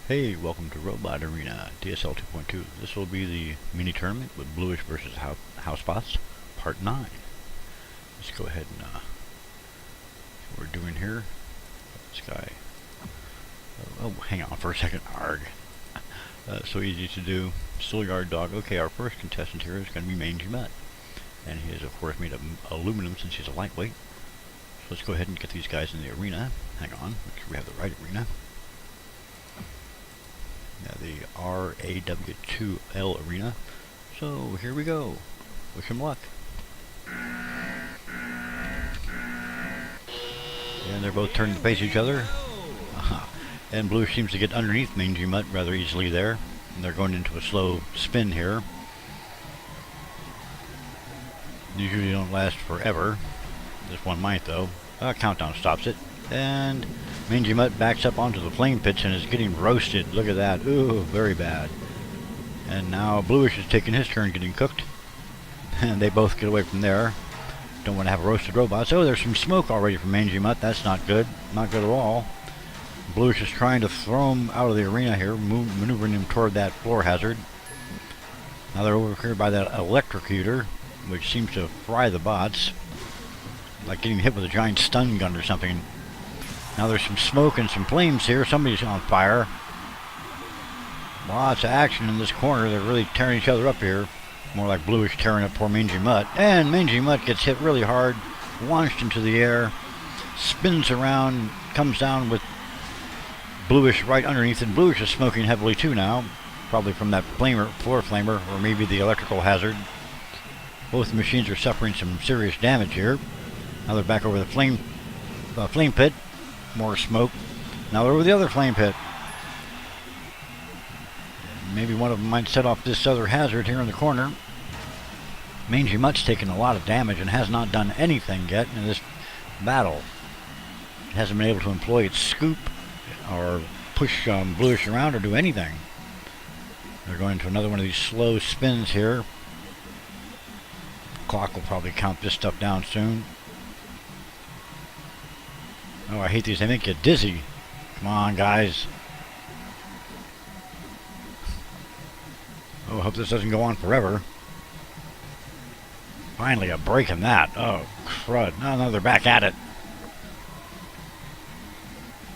Hey, welcome to Robot Arena DSL 2.2. This will be the mini tournament with Blueish versus Housebots, part 9. Let's go ahead and see what we're doing here. This guy. Oh, hang on for a second. Arg. So easy to do. Still yard dog. Okay, our first contestant here is going to be Mangy Mutt. And he is, of course, made of aluminum since he's a lightweight. So let's go ahead and get these guys in the arena. Hang on, make sure we have the right arena. Now the ArenaDSL2.2 arena. So here we go. Wish him luck. And they're both turning to face each other. And Blue seems to get underneath Mangy Mutt rather easily there. And they're going into a slow spin here. Usually don't last forever. This one might though. Countdown stops it. And Mangy Mutt backs up onto the flame pits and is getting roasted. Look at that. Ooh, very bad. And now Blueish is taking his turn getting cooked. And they both get away from there. Don't want to have a roasted robot. Oh, there's some smoke already from Mangy Mutt. That's not good. Not good at all. Blueish is trying to throw him out of the arena here, maneuvering him toward that floor hazard. Now they're over here by that electrocutor, which seems to fry the bots. Like getting hit with a giant stun gun or something. Now there's some smoke and some flames here. Somebody's on fire. Lots of action in this corner. They're really tearing each other up here. More like Blueish tearing up poor Mangy Mutt. And Mangy Mutt gets hit really hard. Launched into the air. Spins around. Comes down with Blueish right underneath. And Blueish is smoking heavily too now. Probably from that floor flamer. Or maybe the electrical hazard. Both machines are suffering some serious damage here. Now they're back over the flame pit. More smoke. Now they're over the other flame pit. Maybe one of them might set off this other hazard here in the corner. Mangy Mutt's taken a lot of damage and has not done anything yet in this battle. It hasn't been able to employ its scoop or push Blueish around or do anything. They're going into another one of these slow spins here. Clock will probably count this stuff down soon. Oh, I hate these. They make you dizzy. Come on, guys. Oh, I hope this doesn't go on forever. Finally, a break in that. Oh, crud. No, they're back at it.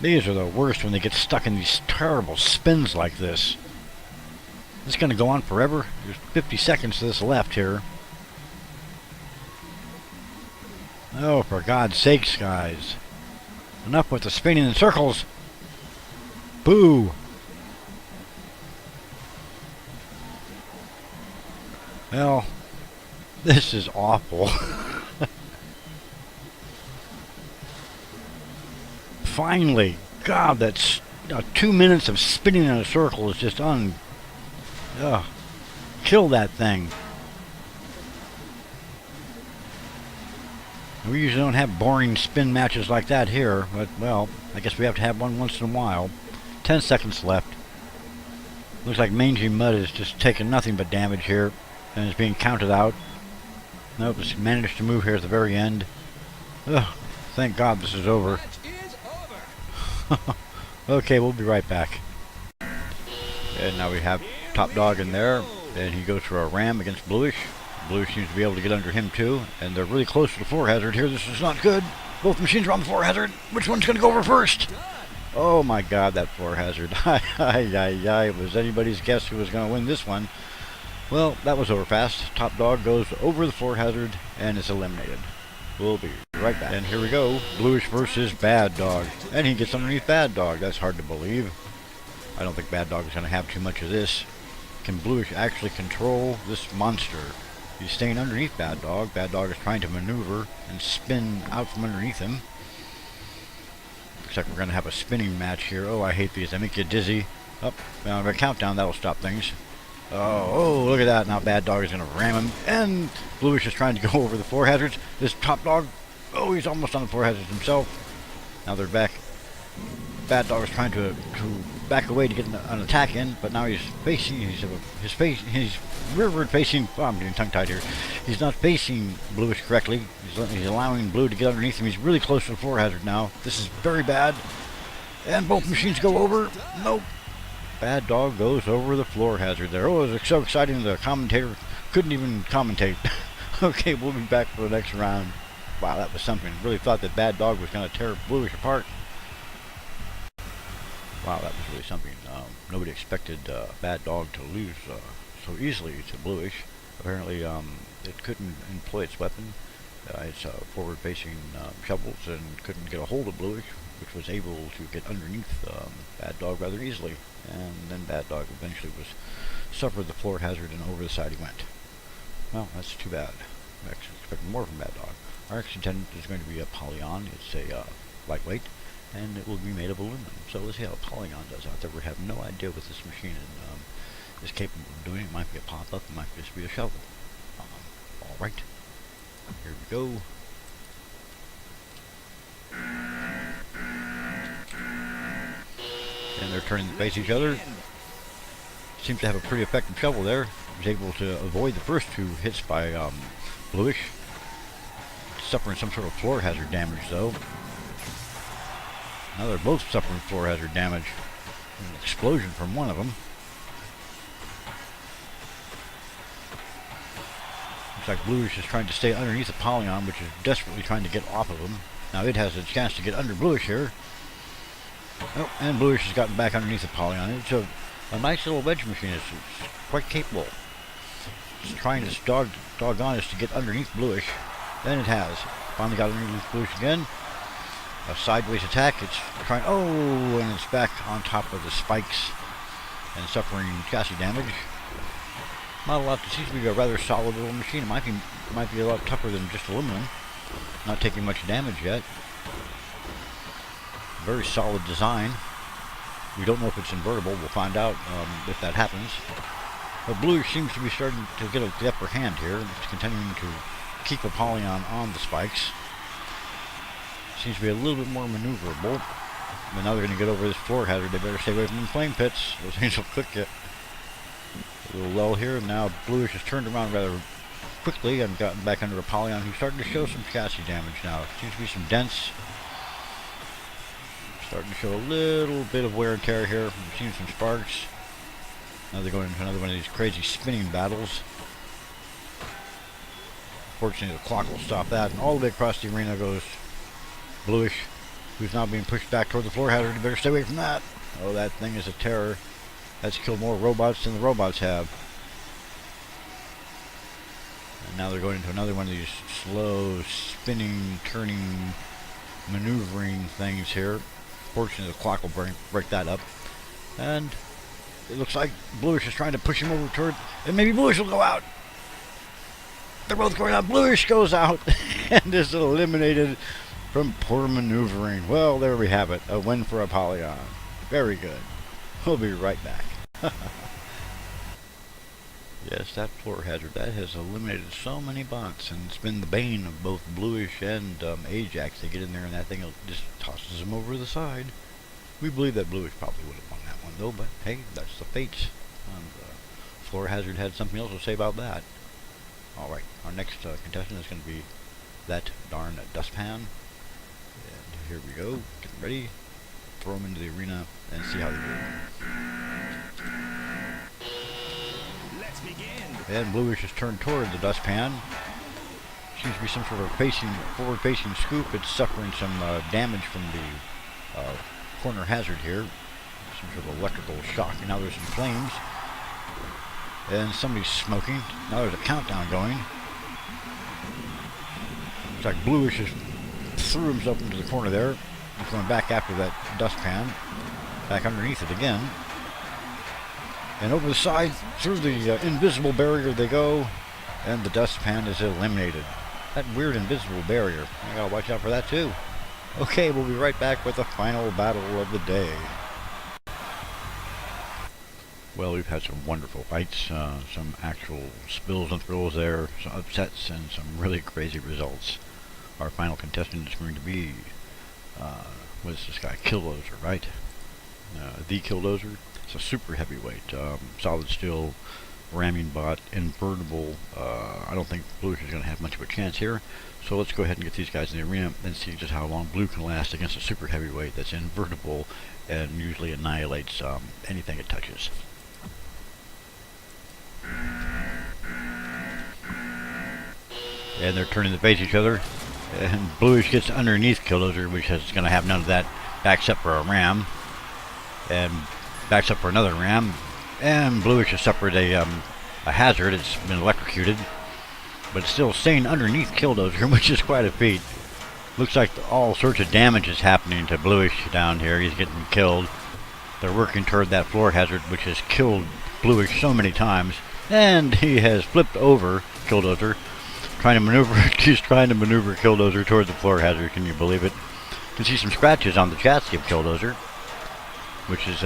These are the worst when they get stuck in these terrible spins like this. This is going to go on forever. There's 50 seconds to this left here. Oh, for God's sakes, guys. Enough with the spinning in circles. Boo. Well, this is awful. Finally. God, that's 2 minutes of spinning in a circle is just kill that thing. We usually don't have boring spin matches like that here, but, well, I guess we have to have one once in a while. 10 seconds left. Looks like Mangy Mutt is just taking nothing but damage here, and is being counted out. Nope, it's managed to move here at the very end. Ugh, thank God this is over. Okay, we'll be right back. And now we have Top Dog in there, and he goes for a ram against Blueish. Blueish seems to be able to get under him too, and they're really close to the floor hazard here. This is not good. Both machines are on the floor hazard. Which one's going to go over first? Oh my God, that floor hazard. It was anybody's guess who was going to win this one. Well, that was over fast. Top Dog goes over the floor hazard and is eliminated. We'll be right back. And here we go. Blueish versus Bad Dog. And he gets underneath Bad Dog. That's hard to believe. I don't think Bad Dog is going to have too much of this. Can Blueish actually control this monster? He's staying underneath Bad Dog. Bad Dog is trying to maneuver and spin out from underneath him. Looks like we're going to have a spinning match here. Oh, I hate these. They make you dizzy. Up. Now, a countdown. That'll stop things. Oh, look at that. Now Bad Dog is going to ram him. And Blueish is trying to go over the floor hazards. This Top Dog. Oh, he's almost on the floor hazards himself. Now they're back. Bad Dog is trying to back away to get an attack in, but now he's rearward facing. Oh, I'm getting tongue-tied here. He's not facing Blueish correctly. He's allowing Blue to get underneath him. He's really close to the floor hazard now. This is very bad. And both machines go over. Nope. Bad Dog goes over the floor hazard there. Oh, it was so exciting the commentator couldn't even commentate. Okay, we'll be back for the next round. Wow, that was something. Really thought that Bad Dog was going to tear Blueish apart. Wow, that was really something. Nobody expected Bad Dog to lose so easily to Blueish. Apparently, it couldn't employ its weapon. Its forward-facing shovels, and couldn't get a hold of Blueish, which was able to get underneath Bad Dog rather easily. And then Bad Dog eventually suffered the floor hazard, and over the side he went. Well, that's too bad. I actually expected more from Bad Dog. Our next contestant is going to be a Polygon. It's a lightweight, and it will be made of aluminum. So let's see how a Polygon does out there. We have no idea what this machine is capable of doing. It might be a pop-up, it might just be a shovel. Alright, here we go. And they're turning to face each other. Seems to have a pretty effective shovel there. Was able to avoid the first two hits by Blueish. Suffering some sort of floor hazard damage though. Now they're both suffering floor hazard damage. An explosion from one of them. Looks like Blueish is trying to stay underneath the Polygon, which is desperately trying to get off of him. Now it has a chance to get under Blueish here. Oh, and Blueish has gotten back underneath the Polygon. It's a nice little wedge machine. It's quite capable. It's trying its doggonest to get underneath Blueish. Then it has. Finally got underneath Blueish again. A sideways attack. It's trying. Oh, and it's back on top of the spikes and suffering chassis damage. Not a lot. It seems to be a rather solid little machine. It might be a lot tougher than just aluminum. Not taking much damage yet. Very solid design. We don't know if it's invertible. We'll find out if that happens. But Blueish seems to be starting to get the upper hand here. It's continuing to keep a Polygon on the spikes. Seems to be a little bit more maneuverable. But now they're going to get over this floor hazard. They better stay away from the flame pits. Those things will cook you. A little lull here. Now Blueish has turned around rather quickly and gotten back under a Polygon who's starting to show some chassis damage now. Seems to be some dents. Starting to show a little bit of wear and tear here. We've seen some sparks. Now they're going into another one of these crazy spinning battles. Fortunately, the clock will stop that. And all the way across the arena goes Blueish, who's now being pushed back toward the floor hazard. You better stay away from that. Oh, that thing is a terror. That's killed more robots than the robots have. And now they're going into another one of these slow, spinning, turning, maneuvering things here. Fortunately, the clock will break that up. And it looks like Blueish is trying to push him over toward... And maybe Blueish will go out. They're both going out. Blueish goes out and is eliminated from poor maneuvering. Well, there we have it. A win for a Polygon. Very good. We'll be right back. Yes, that floor hazard, that has eliminated so many bots, and it's been the bane of both Blueish and Ajax. They get in there and that thing just tosses them over the side. We believe that Blueish probably would have won that one though, but hey, that's the fates. And floor hazard had something else to say about that. Alright, our next contestant is going to be that darn dustpan. And here we go, get ready, throw them into the arena and see how they do. And Blueish has turned toward the dustpan. Seems to be some sort of forward-facing scoop. It's suffering some damage from the corner hazard here. Some sort of electrical shock. And now there's some flames. And somebody's smoking. Now there's a countdown going. Looks like Blueish has threw himself into the corner there. He's going back after that dustpan. Back underneath it again. And over the side, through the invisible barrier they go, and the dustpan is eliminated. That weird invisible barrier. I gotta watch out for that too. Okay, we'll be right back with the final battle of the day. Well, we've had some wonderful fights, some actual spills and thrills there, some upsets, and some really crazy results. Our final contestant is going to be, what is this guy? Killdozer, right? The Killdozer. It's a super heavyweight, solid steel ramming bot, invertible. I don't think Bluish is going to have much of a chance here. So let's go ahead and get these guys in the arena and see just how long Blue can last against a super heavyweight that's invertible and usually annihilates anything it touches. And they're turning to face each other. And Bluish gets underneath Killdozer, which is going to have none of that. Backs up for a ram. And backs up for another ram. And Bluish has suffered a hazard. It's been electrocuted. But still staying underneath Killdozer, which is quite a feat. Looks like all sorts of damage is happening to Bluish down here. He's getting killed. They're working toward that floor hazard, which has killed Bluish so many times. And he has flipped over Killdozer. He's trying to maneuver Killdozer toward the floor hazard. Can you believe it? You can see some scratches on the chassis of Killdozer, which is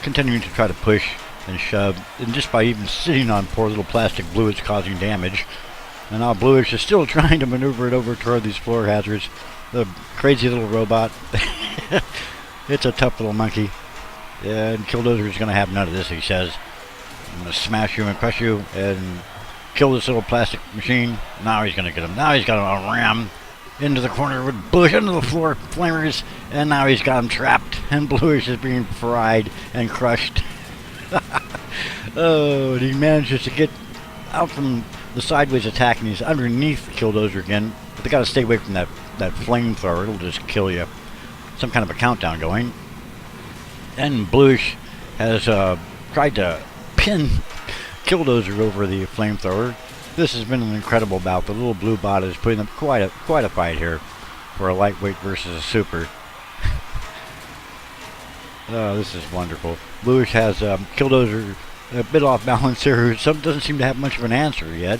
continuing to try to push and shove, and just by even sitting on poor little plastic Blue, it's causing damage. And now Bluish is still trying to maneuver it over toward these floor hazards. The crazy little robot. It's a tough little monkey. And Killdozer is going to have none of this, he says. I'm going to smash you and crush you and kill this little plastic machine. Now he's going to get him. Now he's got a ram into the corner with Bluish into the floor, flamers, and now he's got him trapped. And Bluish is being fried and crushed. Oh, and he manages to get out from the sideways attack, and he's underneath Killdozer again. But they got to stay away from that flamethrower. It'll just kill you. Some kind of a countdown going. And Bluish has tried to pin Killdozer over the flamethrower. This has been an incredible bout. The little blue bot is putting up quite a fight here for a lightweight versus a super. Oh, this is wonderful. Bluish has Killdozer a bit off balance here. Doesn't seem to have much of an answer yet.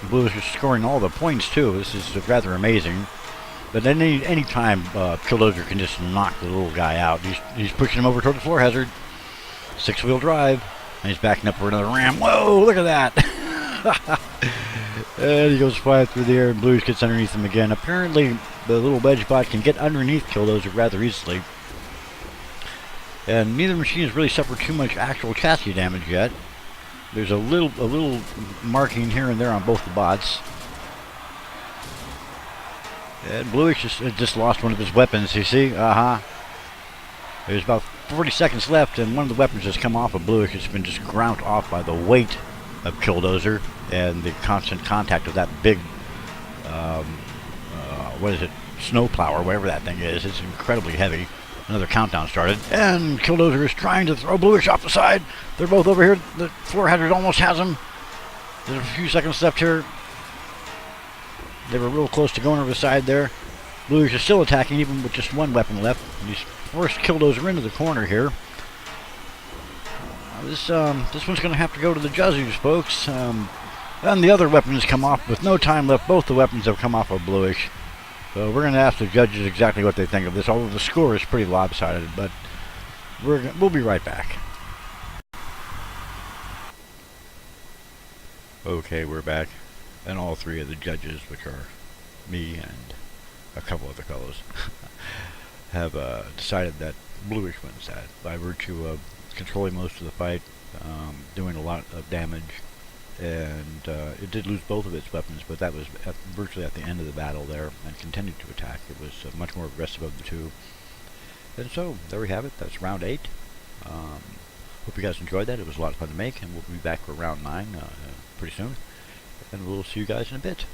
Bluish is scoring all the points too. This is rather amazing. But any time Killdozer can just knock the little guy out. He's pushing him over toward the floor hazard. 6-wheel drive. And he's backing up for another ram. Whoa, look at that. And he goes flying through the air, and Bluish gets underneath him again. Apparently, the little wedge bot can get underneath Killdozer rather easily. And neither machine has really suffered too much actual chassis damage yet. There's a little marking here and there on both the bots. And Bluish just lost one of his weapons, you see? There's about 40 seconds left, and one of the weapons has come off of Bluish. It's been just ground off by the weight of Killdozer and the constant contact of that big, what is it, snowplow or whatever that thing is. It's incredibly heavy. Another countdown started, and Killdozer is trying to throw Bluish off the side. They're both over here. The floor hazard almost has him. There's a few seconds left here. They were real close to going over the side there. Bluish is still attacking, even with just one weapon left. And he's forced Killdozer into the corner here. This one's going to have to go to the judges, folks. And the other weapons come off with no time left. Both the weapons have come off of Bluish. So we're going to ask the judges exactly what they think of this, although the score is pretty lopsided. But we'll be right back. Okay, we're back. And all three of the judges, which are me and a couple other fellows, have decided that Bluish wins that by virtue of controlling most of the fight, doing a lot of damage, and it did lose both of its weapons, but that was virtually at the end of the battle there, and continued to attack. It was much more aggressive of the two. And so, there we have it. That's round 8. Hope you guys enjoyed that. It was a lot of fun to make, and we'll be back for round 9 pretty soon. And we'll see you guys in a bit.